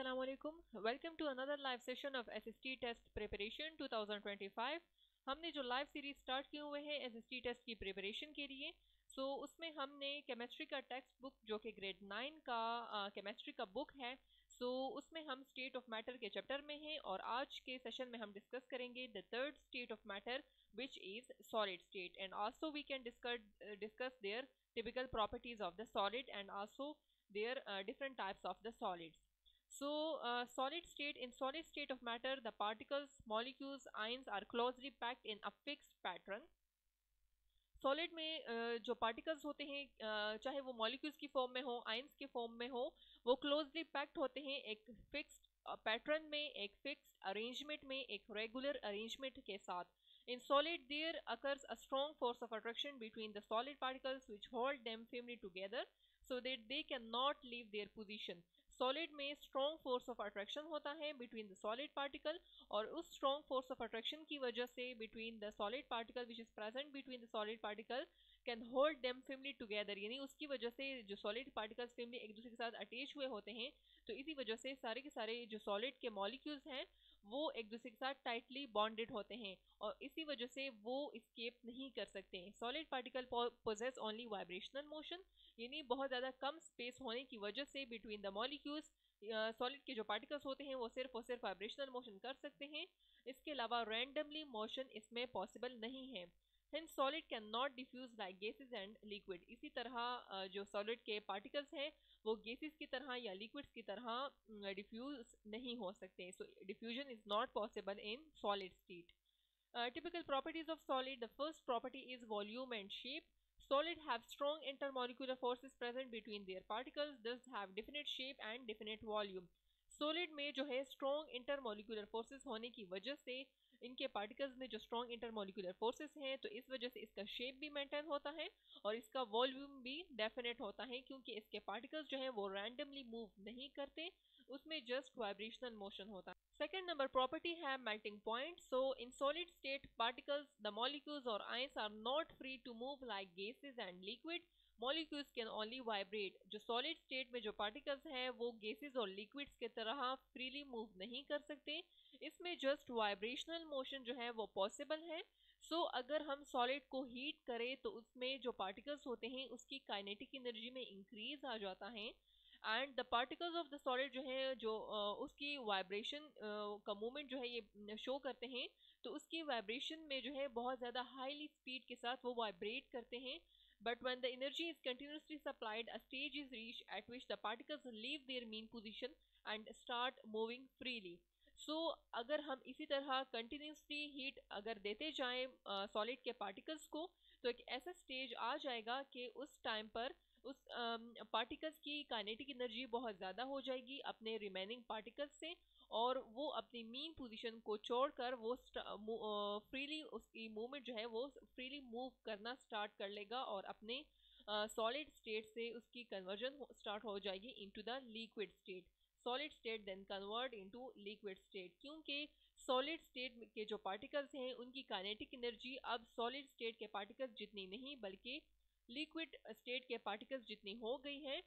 Assalamu alaikum. Welcome to another live session of SST Test Preparation 2025. हमने जो live series start किए हुए हैं SST टेस्ट की प्रिपरेशन के लिए, उसमें हमने केमिस्ट्री का टेक्स्ट बुक जो कि ग्रेड 9 का केमिस्ट्री का बुक है, उसमें हम स्टेट ऑफ मैटर के चैप्टर में हैं और आज के सेशन में हम डिस्कस करेंगे the third state of matter which is solid state, and also we can discuss their typical properties of the solid and also their different types of the solids. Solid state, in solid state of matter, the particles, molecules, ions are closely packed in a fixed pattern. Solid में जो particles होते हैं, चाहे वो molecules की form में हो, ions के फॉर्म में हो, वो क्लोजली पैक्ड होते हैं एक फिक्स्ड पैटर्न में, एक फिक्स्ड अरेंजमेंट में, एक रेगुलर अरेंजमेंट के साथ. In solid, there occurs a strong force of attraction between the solid particles which hold them firmly together so that they cannot leave their position. Solid में strong force of attraction होता है between the solid particle, और उस strong force of attraction की वजह से between the solid particle which is present between the solid particle can hold them firmly together, यानी उसकी वजह से जो सॉलिड पार्टिकल्स फिर्मली एक दूसरे के साथ अटैच हुए होते हैं, तो इसी वजह से सारे के सारे जो सॉलिड के मॉलिक्यूल्स हैं वो एक दूसरे के साथ टाइटली बॉन्डेड होते हैं और इसी वजह से वो स्केप नहीं कर सकते हैं. Solid particle possess only vibrational motion, यानी बहुत ज़्यादा कम स्पेस होने की वजह से बिटवीन द मॉलिक्यूल्स सॉलिड के जो पार्टिकल्स होते हैं वो सिर्फ और सिर्फ वाइब्रेशनल मोशन कर सकते हैं. इसके अलावा रैंडमली मोशन इसमें पॉसिबल नहीं है. Hence solid can not diffuse like gases and liquid. इसी तरह जो सॉलिड के पार्टिकल्स हैं वो गैसेस की तरह या लिक्विड्स की तरह डिफ्यूज नहीं हो सकते. So diffusion is not possible in solid state. Typical properties of solid. The first property is volume and shape. Solid have strong intermolecular forces present between their particles, thus have definite shape and definite volume. Solid में जो है strong intermolecular forces होने की वजह से इनके particles में जो स्ट्रॉन्ग इंटरमोलिकुलर फोर्सेस हैं तो इस वजह से इसका शेप भी मेंटेन होता है और इसका वॉल्यूम भी डेफिनेट होता है, क्योंकि इसके पार्टिकल्स जो हैं वो रैंडमली मूव नहीं करते, उसमें जस्ट वाइब्रेशनल मोशन होता है. Second number property है melting point. So in solid state particles, the molecules or ions are not free to move like gases and liquid. Molecules can only vibrate. जो solid state में जो particles हैं वो gases और liquids के तरह freely move नहीं कर सकते, इसमें just vibrational motion जो है वो possible है. अगर हम solid को heat करें तो उसमें जो particles होते हैं उसकी kinetic energy में increase आ जाता है, and the particles of the solid जो है जो उसकी वाइब्रेशन का मूवमेंट जो है ये शो करते हैं, तो उसकी वाइब्रेशन में जो है बहुत ज़्यादा हाईली स्पीड के साथ वो वाइब्रेट करते हैं. But when the energy is continuously supplied a stage is reach at which the particles leave their mean position and start moving freely. अगर हम इसी तरह कंटिन्यूसली हीट अगर देते जाएं सॉलिड के पार्टिकल्स को, तो एक ऐसा स्टेज आ जाएगा कि उस टाइम पर उस पार्टिकल्स की काइनेटिक एनर्जी बहुत ज़्यादा हो जाएगी अपने रिमेनिंग पार्टिकल्स से, और वो अपनी मीन पोजीशन को छोड़कर वो फ्रीली उसकी मूवमेंट जो है वो फ्रीली मूव करना स्टार्ट कर लेगा और अपने सॉलिड स्टेट से उसकी कन्वर्जन स्टार्ट हो जाएगी into the liquid state. Solid state then convert into liquid state, क्योंकि सॉलिड स्टेट के जो पार्टिकल्स हैं उनकी काइनेटिक एनर्जी अब सॉलिड स्टेट के पार्टिकल्स जितनी नहीं बल्कि लिक्विड स्टेट के पार्टिकल्स जितनी हो गई है.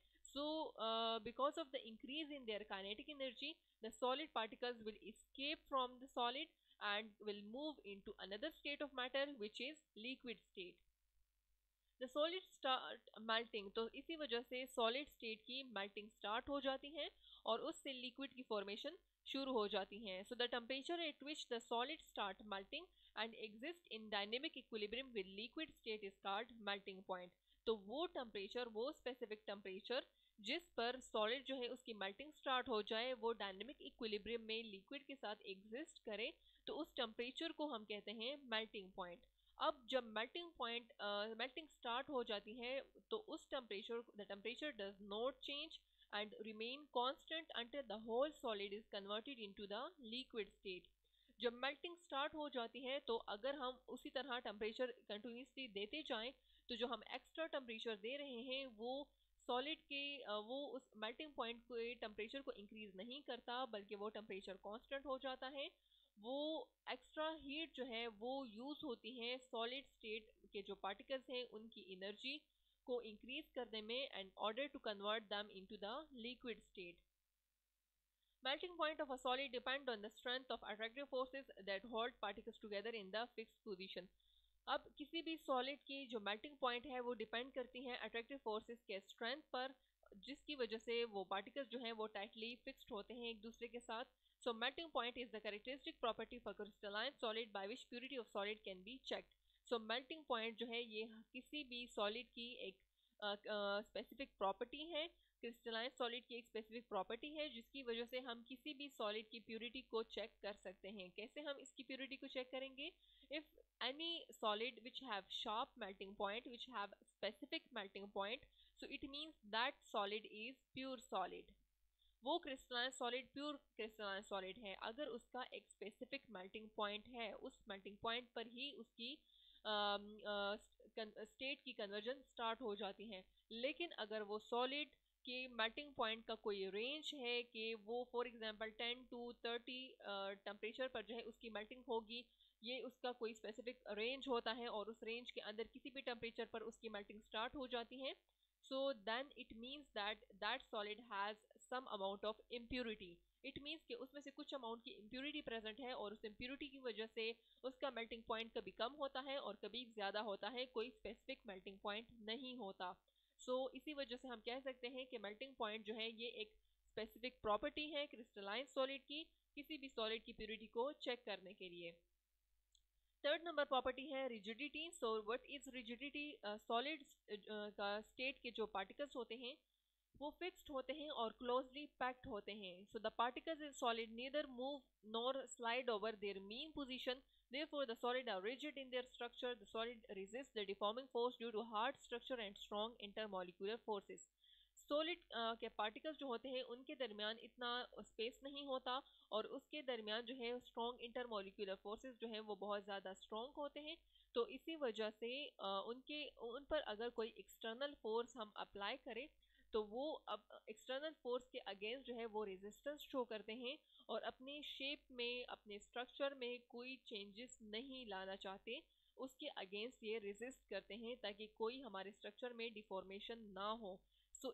Because of the increase in their kinetic energy the solid particles will escape from the solid and will move into another state of matter which is liquid state. The solid start melting. तो इसी वजह से solid state की melting start हो जाती है और उससे लिक्विड की फॉर्मेशन शुरू हो जाती हैं. So the temperature at which the solid start melting and exist in dynamic equilibrium with liquid state is called melting point. तो वो टेम्परेचर, वो स्पेसिफिक टेम्परेचर जिस पर सॉलिड जो है उसकी मेल्टिंग स्टार्ट हो जाए, वो डायनेमिक इक्विलिब्रियम में लिक्विड के साथ एग्जिस्ट करे, तो उस टेम्परेचर को हम कहते हैं मेल्टिंग पॉइंट. अब जब मेल्टिंग स्टार्ट हो जाती है तो उस the temperature does not change and remain constant until the whole solid is converted into the liquid state. जब मेल्टिंग स्टार्ट हो जाती है तो अगर हम उसी तरह टेम्परेचर कंटिन्यूसली देते जाएं तो जो हम एक्स्ट्रा टेम्परेचर दे रहे हैं वो सॉलिड के वो उस मेल्टिंग पॉइंट के टेम्परेचर को इंक्रीज नहीं करता, बल्कि वो टेम्परेचर कांस्टेंट हो जाता है. वो एक्स्ट्रा हीट जो है वो यूज़ होती है सॉलिड स्टेट के जो पार्टिकल्स हैं उनकी एनर्जी को इंक्रीज करने में and order to convert them into the liquid state. Melting point of a solid depend on the strength of attractive forces that hold particles together in the fixed position. अब किसी भी solid की जो melting point है वो depend करती हैं attractive forces के स्ट्रेंथ पर, जिसकी वजह से वो पार्टिकल्स जो हैं वो टाइटली फिक्स्ड होते हैं एक दूसरे के साथ. So melting point is the characteristic property for crystalline solid by which purity of solid can be checked. So melting point जो है ये किसी भी सॉलिड की एक स्पेसिफिक प्रॉपर्टी है, क्रिस्टलाइन सॉलिड की एक स्पेसिफिक प्रॉपर्टी है जिसकी वजह से हम किसी भी सॉलिड की प्योरिटी को चेक कर सकते हैं. कैसे हम इसकी प्योरिटी को चेक करेंगे? If any solid which have sharp melting point, which have specific melting point, so it means that solid is pure solid. वो crystalline solid pure crystalline solid है अगर उसका एक स्पेसिफिक मेल्टिंग पॉइंट है, उस melting point पर ही उसकी state की कन्वर्जन स्टार्ट हो जाती है. लेकिन अगर वो सॉलिड कि मेल्टिंग पॉइंट का कोई रेंज है कि वो फॉर एग्जांपल 10 to 30 टेम्परेचर पर जो है उसकी मेल्टिंग होगी, ये उसका कोई स्पेसिफिक रेंज होता है और उस रेंज के अंदर किसी भी टेम्परेचर पर उसकी मेल्टिंग स्टार्ट हो जाती है, so then it means that that solid has some amount of impurity. It means कि उसमें से कुछ अमाउंट की इम्प्योरिटी प्रेजेंट है और उस इम्प्योरिटी की वजह से उसका मेल्टिंग पॉइंट कभी कम होता है और कभी ज़्यादा होता है, कोई स्पेसिफिक मेल्टिंग पॉइंट नहीं होता. इसी वजह से हम कह सकते हैं कि मेल्टिंग पॉइंट जो है ये एक स्पेसिफिक प्रॉपर्टी है क्रिस्टलाइन सॉलिड की, किसी भी सॉलिड की प्योरिटी को चेक करने के लिए. थर्ड नंबर प्रॉपर्टी है rigidity. So what is rigidity? Solid का स्टेट के जो पार्टिकल्स होते हैं वो फिक्स्ड होते हैं और क्लोजली पैक्ड होते हैं. So the particles in solid neither move nor slide over there mean position. Therefore, the solid are rigid in their structure. The solid resists the deforming force due to hard structure and strong intermolecular forces. Solid के particles जो होते हैं उनके दरमियान इतना space नहीं होता और उसके दरमियान जो है स्ट्रॉन्ग इंटरमोलिकुलर फोर्सेस जो हैं वो बहुत ज़्यादा स्ट्रॉन्ग होते हैं. तो इसी वजह से उन पर अगर कोई एक्सटर्नल फोर्स हम अप्लाई करें तो वो अब एक्सटर्नल फोर्स के अगेंस्ट जो है वो रेजिस्टेंस शो करते हैं और अपने शेप में, अपने स्ट्रक्चर में कोई चेंजेस नहीं लाना चाहते, उसके अगेंस्ट ये रेजिस्ट करते हैं ताकि कोई हमारे स्ट्रक्चर में डिफॉर्मेशन ना हो.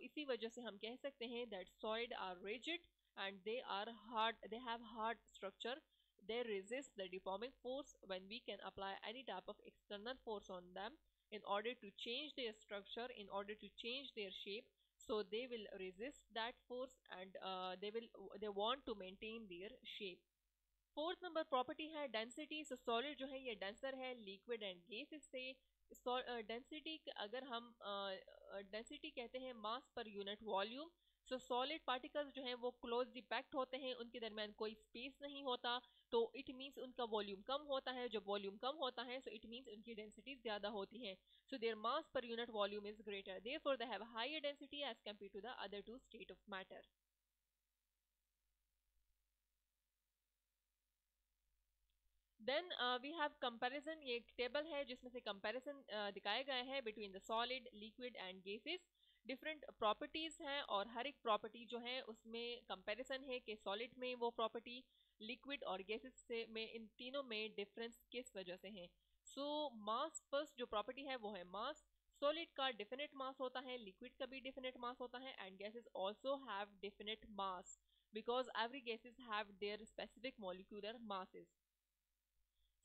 इसी वजह से हम कह सकते हैं that solid are rigid and they are hard, they have hard structure. They resist the deforming force when we can apply any type of external force on them in order to change their structure, in order to change their shape. So they will resist that force and they want to maintain their shape. Fourth number property है density. Solid जो है ये denser है liquid and gases से. Density अगर हम density कहते हैं मास per unit volume. Solid particles जो हैं वो क्लोजली पैक्ड होते हैं, उनके दरमियान कोई स्पेस नहीं होता, तो इट मीन्स उनका वॉल्यूम कम होता है. जब वॉल्यूम कम होता है सो इट मीन्स उनकी डेंसिटी ज़्यादा होती है. So their mass per unit volume is greater, therefore they have higher density as compare to the other two state of matter. Then we have comparison. ये एक table है जिसमें से comparison दिखाए गए हैं between the solid, liquid and gases. Different properties हैं और हर एक प्रॉपर्टी जो है उसमें कंपैरिजन है कि सॉलिड में वो प्रॉपर्टी लिक्विड और गैसेस से में इन तीनों में डिफरेंस किस वजह से है. मास फर्स्ट जो प्रॉपर्टी है वो है मास. सॉलिड का डिफिनिट मास होता है, लिक्विड का भी डिफिनिट मास होता है and gases also have definite mass because every gases have their specific molecular masses.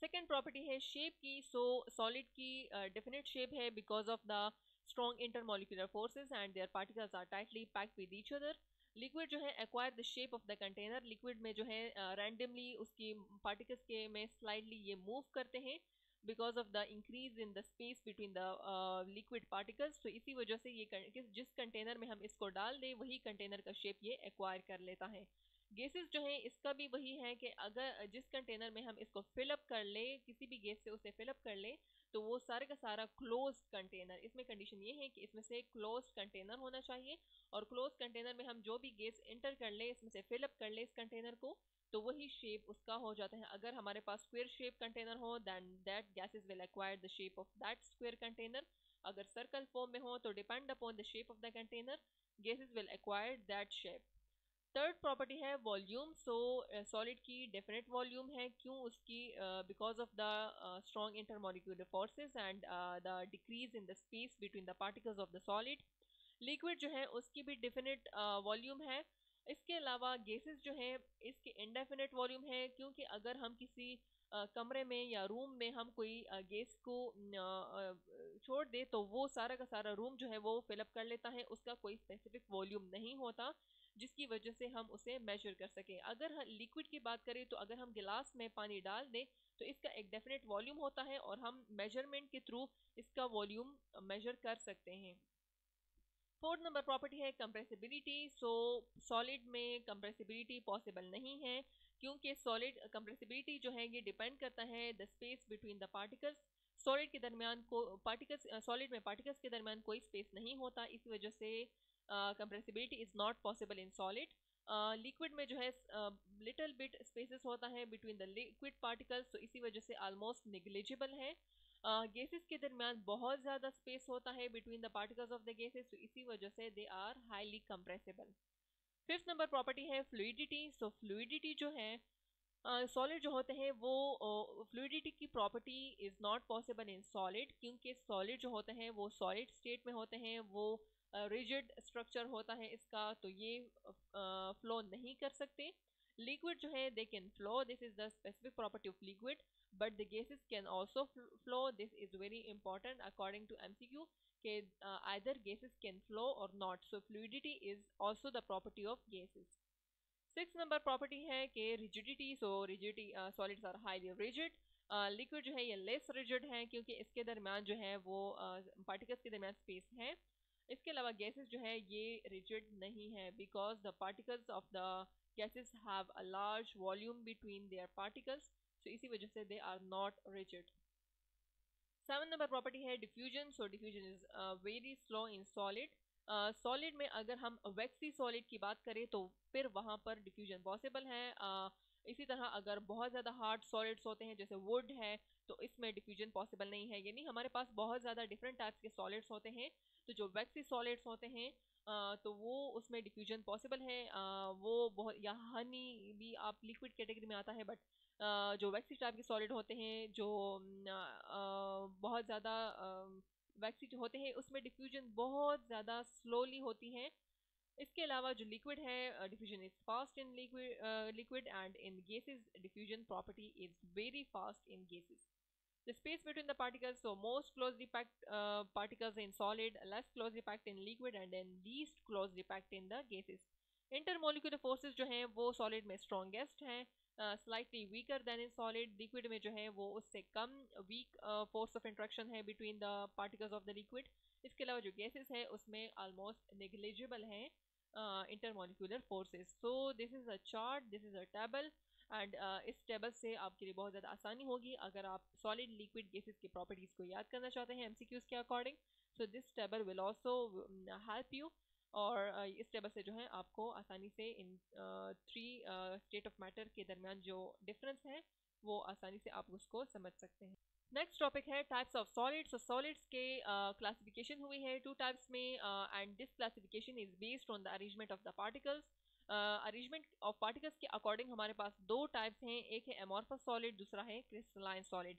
Second property है शेप की. सॉलिड की डेफिनेट शेप है because of the strong intermolecular forces and their particles are tightly packed with each other. Liquid जो है acquire the shape of the container. Liquid में जो है randomly उसकी पार्टिकल्स के में स्लाइडली ये मूव करते हैं because of the increase in the space between the liquid particles. तो इसी वजह से ये जिस कंटेनर में हम इसको डाल दें वही कंटेनर का शेप ये एक्वायर कर लेता है. गैसेस जो है इसका भी वही है कि अगर जिस कंटेनर में हम इसको फिलअप कर ले, किसी भी गैस से उसे फिलअप कर ले, तो वो सारे का सारा क्लोज्ड कंटेनर. इसमें कंडीशन ये है कि इसमें से क्लोज्ड कंटेनर होना चाहिए और क्लोज्ड कंटेनर में हम जो भी गैस एंटर कर ले, इसमें से फिलअप कर ले इस कंटेनर को, तो वही शेप उसका हो जाता है. अगर हमारे पास स्क्वायर शेप कंटेनर हो then that gases will acquire the shape of that square container. अगर सर्कल फॉर्म में हो तो depend upon the shape of the container gases will acquire that shape. Third property है वॉल्यूम. सॉलिड की definite volume है. क्यों? उसकी because of the strong intermolecular forces and the decrease in the space between the particles of the solid. Liquid जो है उसकी भी definite volume है इसके अलावा गैसेस जो हैं इसके इंडेफिनिट वॉल्यूम है, क्योंकि अगर हम किसी कमरे में या रूम में हम कोई गैस को छोड़ दे तो वो सारा का सारा रूम जो है वो फिलअप कर लेता है, उसका कोई स्पेसिफिक वॉल्यूम नहीं होता जिसकी वजह से हम उसे मेजर कर सकें। अगर लिक्विड की बात करें तो अगर हम गिलास में पानी डाल दें तो इसका एक डेफिनेट वॉल्यूम होता है और हम मेजरमेंट के थ्रू इसका वॉल्यूम मेजर कर सकते हैं। फोर्थ नंबर प्रॉपर्टी है कंप्रेसिबिलिटी। सॉलिड में कंप्रेसिबिलिटी पॉसिबल नहीं है, क्योंकि सॉलिड कंप्रेसिबिलिटी जो है ये डिपेंड करता है the space between the particles. Solid के दरमियान को पार्टिकल्स सॉलिड में पार्टिकल्स के दरमियान कोई स्पेस नहीं होता, इस वजह से compressibility is not possible in solid. Liquid में जो है लिटिल बिट स्पेसेस होता है बिटवीन द लिक्विड पार्टिकल्स, तो इसी वजह से ऑलमोस्ट निग्लिजिबल है। गैसेस के दरमियान बहुत ज़्यादा स्पेस होता है between the particles of the gases, तो इसी वजह से they are highly compressible. Fifth number property है फ्लूइडिटी। फ्लूइडिटी जो है सॉलिड जो होते हैं वो फ्लूइडिटी की property is not possible in solid, क्योंकि सॉलिड जो होते हैं वो सॉलिड स्टेट में होते हैं, वो रिजिड स्ट्रक्चर होता है इसका, तो ये फ्लो नहीं कर सकते। लिक्विड जो है they can flow, this is the specific property of liquid, but the gases can also flow. This is very important according to MCQ, either gases can flow or not, so fluidity is also the property of gases. Six number property है कि rigidity. Rigidity solids are highly rigid, liquid जो है ये less rigid है क्योंकि इसके दरमियान जो है वो पार्टिकल्स के दरमियान स्पेस है। इसके अलावा गैसेस जो है ये रिजिड नहीं है because the particles of the gases have a large volume between their particles, तो इसी वजह से they are not rigid. Seven number property है diffusion. Diffusion is very slow in solid. Solid में अगर हम वैक्सी सॉलिड की बात करें तो फिर वहाँ पर डिफ्यूजन पॉसिबल है। इसी तरह अगर बहुत ज़्यादा हार्ड सॉलिड्स होते हैं जैसे वुड है तो इसमें डिफ्यूजन पॉसिबल नहीं है, यानी हमारे पास बहुत ज़्यादा डिफरेंट टाइप्स के सॉलिड्स होते हैं। तो जो वैक्सी सॉलिड्स होते हैं तो वो उसमें डिफ्यूजन पॉसिबल है। वो बहुत, या हनी भी आप लिक्विड कैटेगरी में आता है, बट जो वैक्सी टाइप के सॉलिड होते हैं जो बहुत ज़्यादा वैक्सी जो होते हैं उसमें डिफ्यूजन बहुत ज़्यादा स्लोली होती है। इसके अलावा जो लिक्विड है diffusion is fast in liquid and in gases diffusion property is very fast in gases. The space between the particles, so most closely packed particles in solid, less closely packed in liquid, and then least closely packed in the gases. Intermolecular forces जो हैं वो solid में strongest हैं, slightly weaker than in solid. Liquid में जो है वो उससे कम weak force of interaction है between the particles of the liquid. इसके अलावा जो gases है उसमें almost negligible हैं intermolecular forces. So this is a chart, this is a table. And इस टेबल से आपके लिए बहुत ज़्यादा आसानी होगी अगर आप सॉलिड लिक्विड गैसेस की प्रॉपर्टीज़ को याद करना चाहते हैं एमसीक्यूज़ के according. So this table will also help you, और इस टेबल से जो है आपको आसानी से in three state of matter के दरमियान जो डिफरेंस है वो आसानी से आप उसको समझ सकते हैं। नेक्स्ट टॉपिक है टाइप्स ऑफ सॉलिड्स। सॉलिड्स के क्लासिफिकेशन हुई है टू टाइप्स में, and this classification is based on the arrangement of the particles. Arrangement of particles के अकॉर्डिंग हमारे पास दो टाइप्स हैं, एक है एमॉर्फस सॉलिड, दूसरा है क्रिस्टलाइन सॉलिड।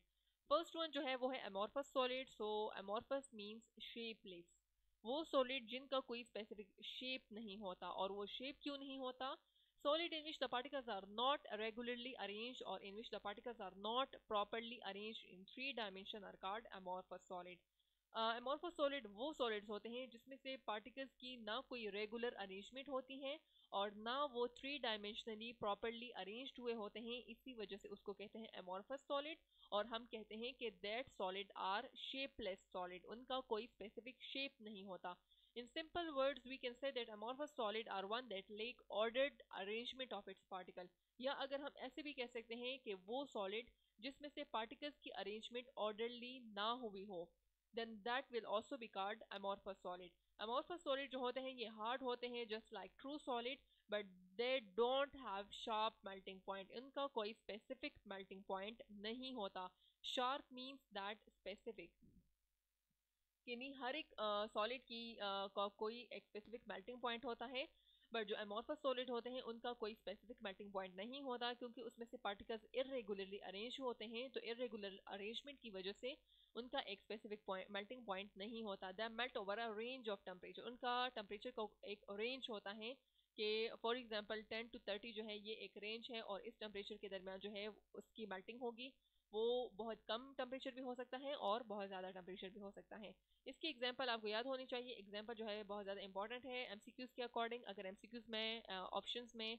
फर्स्ट वन जो है वो है amorphous solid. Amorphous means shapeless, वो सॉलिड जिनका कोई स्पेसिफिक शेप नहीं होता। और वो शेप क्यों नहीं होता? Solid in which the particles are not regularly arranged or in which the particles are not properly arranged in three dimension are called amorphous solid. amorphous solid वो solids होते हैं जिसमें से particles की ना कोई regular arrangement होती है और ना वो थ्री डायमेंशनली प्रॉपरली अरेंज्ड हुए होते हैं, इसी वजह से उसको कहते हैं amorphous solid। और हम कहते हैं कि that solid are shapeless solid, उनका कोई specific shape नहीं होता। In simple words, we can say that amorphous solid are one that lack ordered arrangement of its particle। या अगर हम ऐसे भी कह सकते हैं कि वो solid जिसमें से particles की arrangement orderly ना हुई हो, then that will also be called amorphous solid। amorphous solid जो होते हैं ये hard होते हैं just like true solid, but they don't have sharp melting point, इनका कोई specific melting point नहीं होता। sharp means that specific, यानी हर एक सॉलिड की कोई एक स्पेसिफिक मेल्टिंग पॉइंट होता है, बट जो एमॉर्फस सॉलिड होते हैं उनका कोई स्पेसिफिक मेल्टिंग पॉइंट नहीं होता, क्योंकि उसमें से पार्टिकल्स इरेगुलरली अरेंज होते हैं। तो इरेगुलर अरेंजमेंट की वजह से उनका एक स्पेसिफिक मेल्टिंग पॉइंट नहीं होता। They melt over a range of temperature, उनका टेम्परेचर का एक रेंज होता है कि फॉर एग्जांपल 10 to 30 जो है ये एक रेंज है और इस टेम्परेचर के दरमियान जो है उसकी मेल्टिंग होगी। वो बहुत कम टेम्परेचर भी हो सकता है और बहुत ज़्यादा टेम्परेचर भी हो सकता है। इसकी एग्जांपल आपको याद होनी चाहिए। एग्जांपल जो है बहुत ज़्यादा इंपॉर्टेंट है एमसीक्यूज़ के अकॉर्डिंग। अगर एमसीक्यूज़ में ऑप्शंस में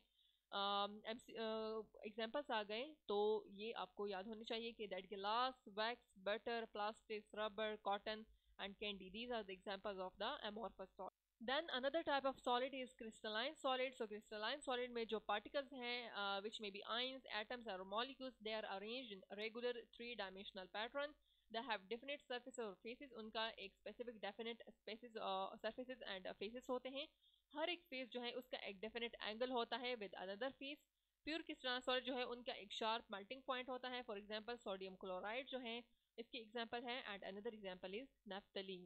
एग्जांपल्स आ गए तो ये आपको याद होनी चाहिए कि that glass, wax, butter, plastic, rubber, cotton and candy, these are the examples of the amorphous solid. Then another type of solid is crystalline solid. So crystalline solid में जो particles हैं which may be ions, atoms or molecules, they are arranged in regular three-dimensional pattern. They have definite surfaces और faces. उनका एक specific definite spaces surfaces and faces होते हैं। हर एक face जो है उसका एक definite angle होता है with another face. Pure crystalline solid जो है उनका एक शार्प मेल्टिंग पॉइंट होता है। फॉर एग्जांपल सोडियम क्लोराइड जो है इसकी एग्जांपल है and another example is naphthalene.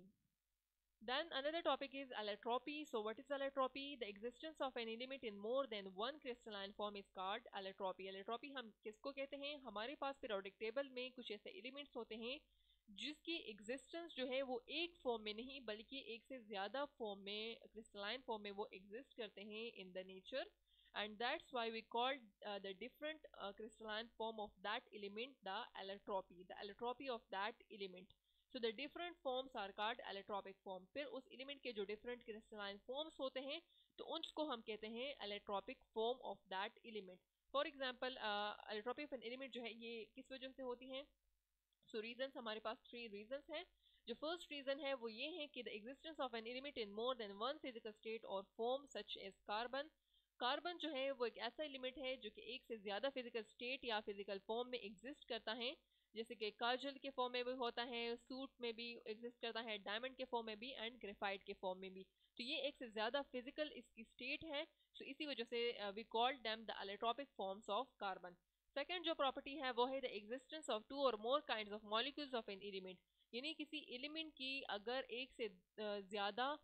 Then another topic is allotropy. So what is allotropy? The existence of an element in more than one crystalline form is called allotropy. Allotropy हम किसको कहते हैं? हमारे पास periodic table में कुछ ऐसे elements होते हैं जिसकी existence जो है वो एक form में नहीं बल्कि एक से ज़्यादा form में crystalline form में वो exist करते हैं in the nature, and that's why we call the different crystalline form of that element the allotropy. The allotropy of that element. So the different forms are called allotropic form. फिर उस element के जो different crystalline forms होते हैं तो उसको हम कहते हैं allotropic form of that element. For example, allotropy of an element जो है ये किस वजह से होती है? So reasons हमारे पास 3 reasons हैं। जो first reason है वो ये है कि the existence of an element in more than one physical state or form such as carbon. Carbon जो है वो एक ऐसा एलिमेंट है जो कि एक से ज़्यादा फिजिकल स्टेट या फिजिकल फॉर्म में एग्जिस्ट करता है। जैसे कि काजल के फॉर्म में भी होता है, सूट में भी एग्जिस्ट करता है, डायमंड के फॉर्म में भी एंड ग्रेफाइट के फॉर्म में भी। तो ये एक से ज़्यादा फिजिकल इसकी स्टेट है। सो इसी वजह से we call them the allotropic forms of carbon. Second जो प्रॉपर्टी है वो है the existence of 2 or more kinds of molecules of an element. यानी किसी एलिमेंट की अगर एक से ज़्यादा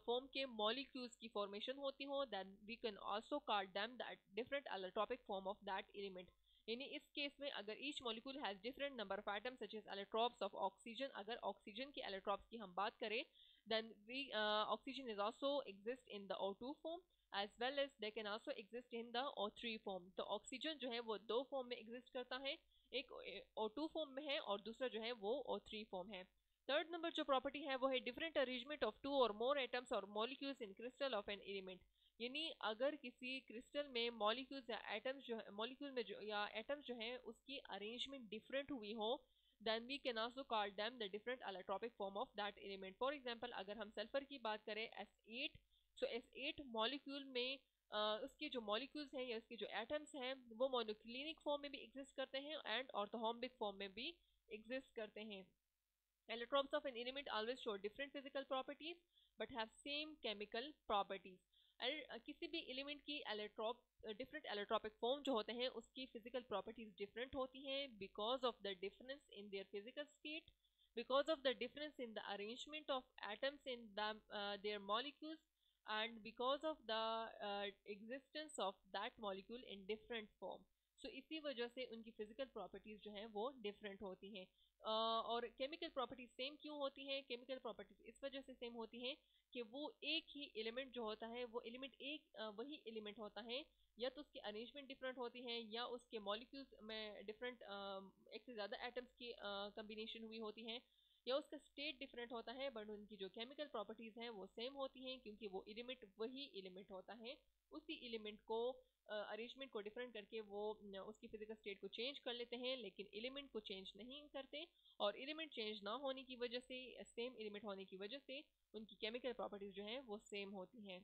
फॉर्म के मॉलिक्यूल्स की फॉर्मेशन होती हो then we can also call them that different allotropic form of that element. यानी इस केस में अगर each molecule has different number of atoms such as allotropes of oxygen, अगर ऑक्सीजन के एलोट्रॉप्स की हम बात करें then we oxygen is also exist in the O2 form as well as they can also exist in the O3 form. तो oxygen जो है वो दो फॉर्म में एग्जिस्ट करता है, एक O2 फॉर्म में है और दूसरा जो है वो O3 फॉर्म है। थर्ड नंबर जो प्रॉपर्टी है वो है different arrangement of 2 or more atoms और molecules in crystal of an element. यानी अगर किसी क्रिस्टल में मॉलिक्यूल्स या एटम्स जो है मॉलिक्यूल में जो या एटम्स जो हैं उसकी अरेंजमेंट डिफरेंट हुई हो then we can also call them the different allotropic form of that element. For example अगर हम सल्फर की बात करें S8, सो S8 मॉलिक्यूल में उसके जो मॉलिक्यूल्स हैं या उसके जो एटम्स हैं वो मोनोक्लिनिक फॉर्म में भी एग्जिस्ट करते हैं एंड ऑर्थोहोम्बिक फॉर्म में भी एग्जिस्ट करते हैं। Electrons of an element always show different physical properties but have same chemical properties. किसी भी एलिमेंट की डिफरेंट एलोट्रोपिक फॉर्म जो होते हैं उसकी फिजिकल प्रॉपर्टीज डिफरेंट होती हैं because of the difference in their physical state, because of the difference in the arrangement of atoms in their molecules and because of the existence of that molecule in different form. So इसी वजह से उनकी physical properties जो हैं वो different होती हैं। और केमिकल प्रॉपर्टीज सेम क्यों होती हैं? केमिकल प्रॉपर्टीज इस वजह से सेम होती हैं कि वो एक ही एलिमेंट जो होता है वो एलिमेंट वही एलिमेंट होता है, या तो उसकी अरेंजमेंट डिफरेंट होती है या उसके मॉलिक्यूल्स में डिफरेंट एक से ज़्यादा एटम्स की कम्बिनेशन हुई होती हैं, या उसका स्टेट डिफरेंट होता है बट उनकी जो केमिकल प्रॉपर्टीज़ हैं वो सेम होती हैं क्योंकि वो एलिमेंट वही एलिमेंट होता है। उसी एलिमेंट को अरेंजमेंट को डिफरेंट करके वो उसकी फिजिकल स्टेट को चेंज कर लेते हैं लेकिन एलिमेंट को चेंज नहीं करते, और एलिमेंट चेंज ना होने की वजह से सेम एलिमेंट होने की वजह से उनकी केमिकल प्रॉपर्टीज जो हैं वो सेम होती हैं।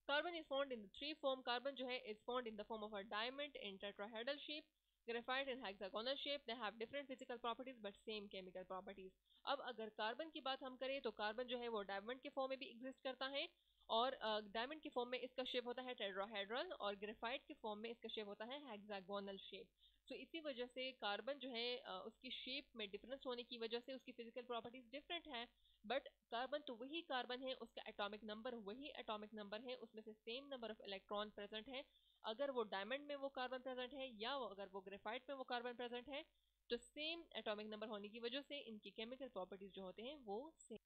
Carbon is found in the 3 form. Carbon जो है is found in the form of a diamond in tetrahedral shape, graphite in hexagonal shape. They have different physical properties but same chemical properties. अब अगर carbon की बात हम करें तो carbon जो है वो डायमंड के फॉर्म में भी एग्जिस्ट करता है, और डायमंड के फॉर्म में इसका शेप होता है टेट्राहेड्रल, और ग्रेफाइट के फॉर्म में इसका शेप होता है हेक्सागोनल शेप। सो इसी वजह से कार्बन जो है उसकी शेप में डिफरेंस होने की वजह से उसकी फिजिकल प्रॉपर्टीज डिफरेंट है, बट कार्बन तो वही कार्बन है, उसका एटॉमिक नंबर वही एटॉमिक नंबर है, उसमें से same number of electron present है। अगर वो डायमंड में वो कार्बन प्रेजेंट है या अगर वो ग्रेफाइट में वो कार्बन प्रेजेंट है तो सेम एटॉमिक नंबर होने की वजह से इनकी केमिकल प्रॉपर्टीज जो होते हैं वो same.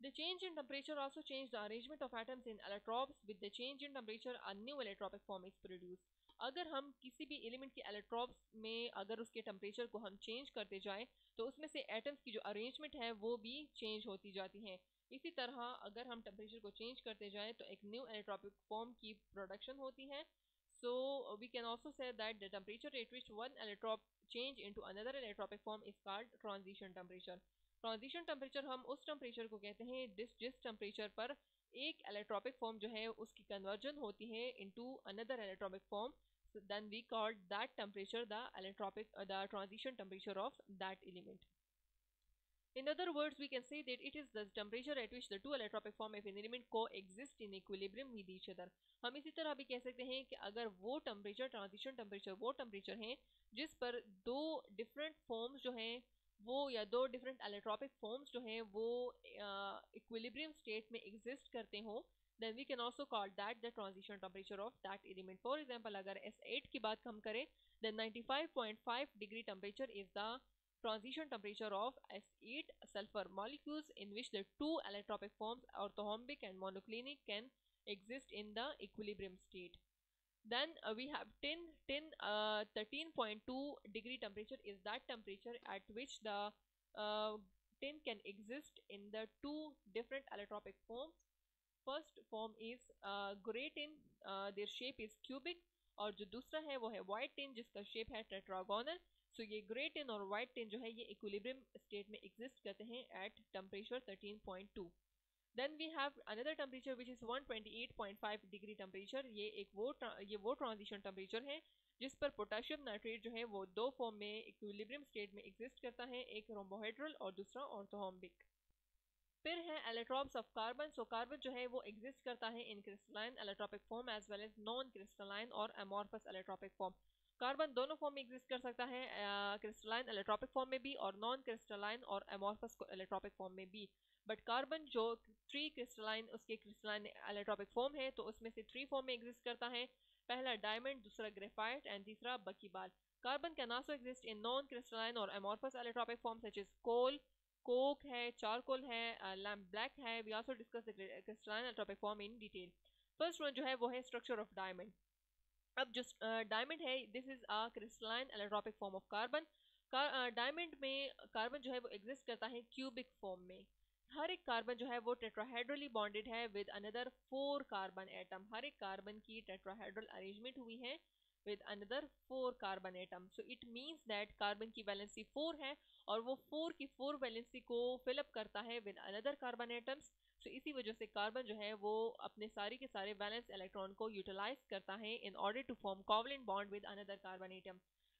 The change in temperature also change the arrangement of atoms in allotropes. With the change in temperature, a new allotropic form is produced. अगर हम किसी भी एलिमेंट के एलेक्ट्रॉप्स में अगर उसके टेम्परेचर को हम चेंज करते जाएं तो उसमें से एटम्स की जो अरेंजमेंट है वो भी चेंज होती जाती हैं. इसी तरह अगर हम टेम्परेचर को चेंज करते जाएं तो एक न्यू एलेक्ट्रॉपिक फॉर्म की प्रोडक्शन होती है. So we can also say that the temperature at which one allotrop change into another allotropic form is called transition temperature. Transition temperature हम उस टेम्परेचर को कहते हैं जिस टेम्परेचर पर एक एलेक्ट्रॉपिक फॉर्म जो है उसकी कन्वर्जन होती है into another allotropic form. So then we called that temperature the transition temperature of that element. In other words, we can say that it is the temperature at which the two allotropic form of an element coexist in equilibrium with each other. हम इसी तरह भी कह सकते हैं कि अगर वो टेम्परेचर ट्रांजिशन टेम्परेचर वो टेम्परेचर है जिस पर दो डिफरेंट फॉर्म्स जो हैं वो या दो डिफरेंट एलेक्ट्रॉपिक फॉर्म्स जो हैं वो इक्विलिब्रियम स्टेट में एग्जिस्ट करते हों, then we can also call that the transition temperature of that element. For example, अगर S8 की बात हम करें then 95.5 degree temperature is the transition temperature of S8 sulfur molecules in which the two allotropic forms orthorhombic and monoclinic can exist in the equilibrium state. Then we have 13.2 degree temperature is that temperature at which the tin can exist in the two different allotropic forms. First form is grey tin, their shape is cubic, और जो दूसरा है वो है white tin जिसका shape है tetragonal. So ये grey tin और white tin जो है ये equilibrium state में exist करते हैं at temperature 13.2. Then we have another temperature which is 128.5 degree temperature. ये वो transition temperature है जिस पर पोटेशियम नाइट्रेट जो है वो दो फॉर्म में इक्विलिब्रियम स्टेट में एग्जिस्ट करता है, एक रोम्बोहेड्रल और दूसरा ऑर्थोहॉम्बिक. फिर है allotropes of carbon. So carbon जो है वो एग्जिस्ट करता है in crystalline allotropic form as well as non crystalline or amorphous allotropic form. Carbon दोनों फॉर्म में एग्जिस्ट कर सकता है, क्रिस्टलाइन एलेट्रॉपिक फॉर्म में भी और non crystalline or amorphous allotropic form में भी. बट कार्बन जो 3 क्रिस्टलाइन उसके क्रिस्टलाइन एलेट्रॉपिक फॉर्म है तो उसमें से 3 फॉर्म में एग्जिस्ट करता है. पहला डायमंड, दूसरा ग्रेफाइट एंड तीसरा buckyball. Carbon can also exist in non crystalline or amorphous allotropic form such as coal, coke है, चारकोल है, लैम्प ब्लैक है. We also discuss the crystalline allotropic form in detail. First one जो है वो है structure of diamond. अब जो diamond है this is a crystalline allotropic form of carbon. Diamond में कार्बन जो है वो एग्जिस्ट करता है क्यूबिक फॉर्म में. हर एक कार्बन जो है वो टेट्राहेड्रली बॉन्डेड है विद अनदर 4 कार्बन एटम. हर एक कार्बन की टेट्राहेड्रल अरेंजमेंट हुई है with another 4 carbon atom. So it means that carbon की वैलेंसी 4 है और वो 4 की 4 वैलेंसी को फिलअप करता है with another carbon atoms. So इसी वजह से कार्बन जो है वो अपने सारे के सारे वैलेंस इलेक्ट्रॉन को यूटिलाइज करता है in order to form covalent bond with another carbon atom.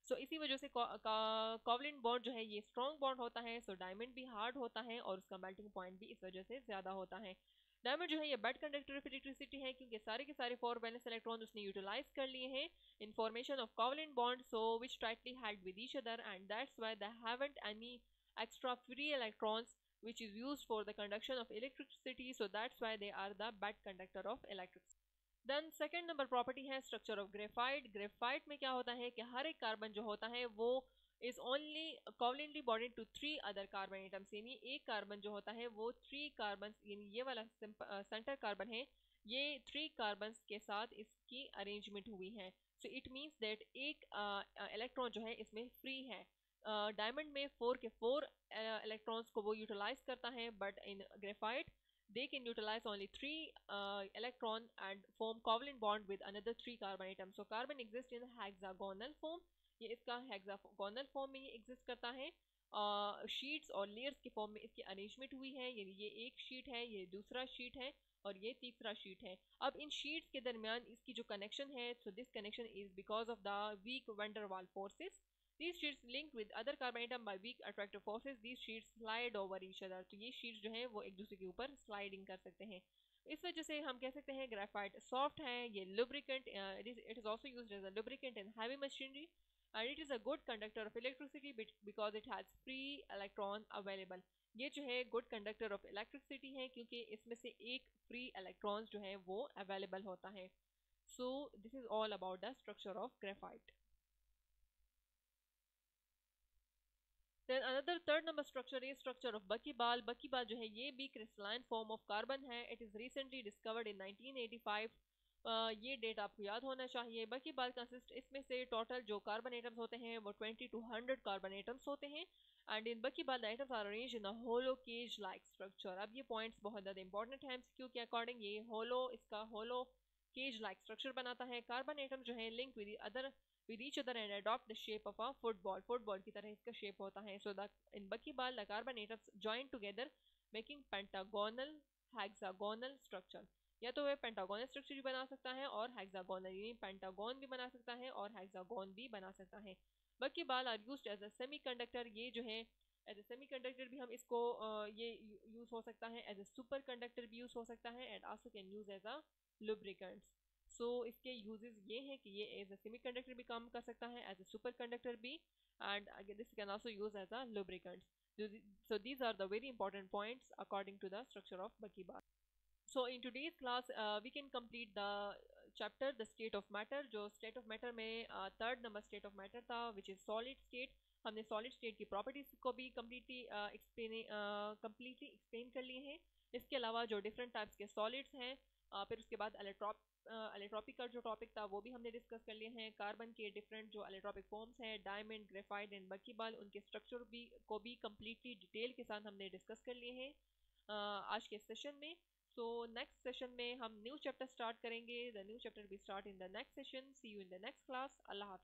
So इसी वजह से कोवलेंट बॉन्ड जो है ये स्ट्रॉन्ग बॉन्ड होता है. सो डायमंड भी हार्ड होता है और उसका मेल्टिंग पॉइंट भी इस वजह से ज़्यादा होता है. डायमंड जो है ये बेड कंडक्टर ऑफ इलेक्ट्रिसिटी है क्योंकि सारे के सारे 4 वैलेंस इलेक्ट्रॉन उसने यूटिलाइज कर लिए हैं in formation of covalent bonds so which tightly held with each other, and that's why they haven't any extra free electrons which is used for the conduction of electricity. So that's why they are the bad conductor of electricity. Then second number property है structure of graphite. graphite में क्या होता है कि हर एक carbon जो होता है वो is only covalently bonded to 3 other carbon atoms. यानी एक कार्बन जो होता है वो 3 कार्बन, यानी ये वाला सेंटर कार्बन है, ये 3 कार्बन्स के साथ इसकी अरेंजमेंट हुई है. सो इट मीन्स दैट एक इलेक्ट्रॉन जो है इसमें फ्री है. डायमंड में 4 के 4 इलेक्ट्रॉन्स को वो यूटिलाइज करता है, but in graphite they can utilize only 3 electron and form covalent bond with another 3 carbon atoms. So carbon exists in hexagonal form. ये इसका hexagonal form में ये exist करता है. शीट्स और लेयर्स के फॉर्म में इसकी अरेंजमेंट हुई है. ये एक शीट है, ये दूसरा शीट है और ये तीसरा शीट है. अब इन शीट्स के दरमियान इसकी जो कनेक्शन है, so this connection is because of the weak van der Waal forces. These sheets linked with other carbon atom by weak attractive forces. These sheets slide over each other. तो ये sheets जो हैं वो एक दूसरे के ऊपर स्लाइडिंग कर सकते हैं. इस वजह से हम कह सकते हैं ग्रेफाइट सॉफ्ट है. ये lubricant, it is also used as a lubricant in heavy machinery, and it is a good conductor of electricity because it has free electron available. ये जो है गुड कंडक्टर ऑफ इलेक्ट्रिसिटी है क्योंकि इसमें से एक फ्री इलेक्ट्रॉन्स जो है वो अवेलेबल होता है. So this is all about the structure of graphite. Then another third number structure is structure of buckyball. Buckyball जो है ये भी क्रिस्टलाइन फॉर्म ऑफ कार्बन है। It is recently discovered in 1985। ये डेट आपको याद होना चाहिए। बकीबाल कंसिस्ट, इसमें से टोटल जो कार्बन एटम्स होते हैं वो 20 to 100 कार्बन एटम्स होते हैं। And in buckyball the atoms are arranged in a hollow cage like structure. अब ये पॉइंट्स बहुत ज़्यादा इंपॉर्टेंट है एमसीक्यू के अकॉर्डिंग। ये इसका होलो केज लाइक स्ट्रक्चर बनाता है। कार्बन एटम जो है link with each other and adopt the shape of a football की तरह इसका शेप होता है। So the in buckyball the carbon atoms join together making pentagonal hexagonal structure। या तो वह पेंटागोनल स्ट्रक्चर भी बना सकता है और हेक्सागोनल यानी पेंटागोन भी बना सकता है और हेक्सागोन भी बना सकता है। Buckyball are used as a semiconductor. ये जो है एज अ सेमीकंडक्टर भी हम इसको ये यूज हो सकता है। एज अ सुपर कंडक्टर भी यूज हो सकता है and also can use as a lubricants. सो इसके यूजेस ये हैं कि ये एज अ सेमीकंडक्टर भी काम कर सकता है, एज अ सुपर कंडक्टर भी, and this can also use as a lubricants. So these are the very important points according to the structure of buckyball. So in today's class we can complete the chapter the state of matter। जो state of matter में third number state of matter था which is solid state। हमने solid state की properties को भी completely explain कर लिए हैं। इसके अलावा जो different types के solids हैं, फिर उसके बाद एलेट्रॉपिक का जो टॉपिक था वो भी हमने डिस्कस कर लिए हैं। कार्बन के डिफरेंट जो एलेट्रॉपिक फॉर्म्स हैं, डायमंड, ग्रेफाइट एंड बकीबाल, उनके स्ट्रक्चर को भी कम्प्लीटली डिटेल के साथ हमने डिस्कस कर लिए हैं आज के सेशन में। सो नेक्स्ट सेशन में हम न्यू चैप्टर स्टार्ट करेंगे। The new chapter be start in the next session. See you in the next class. अल्लाह हाफिज़।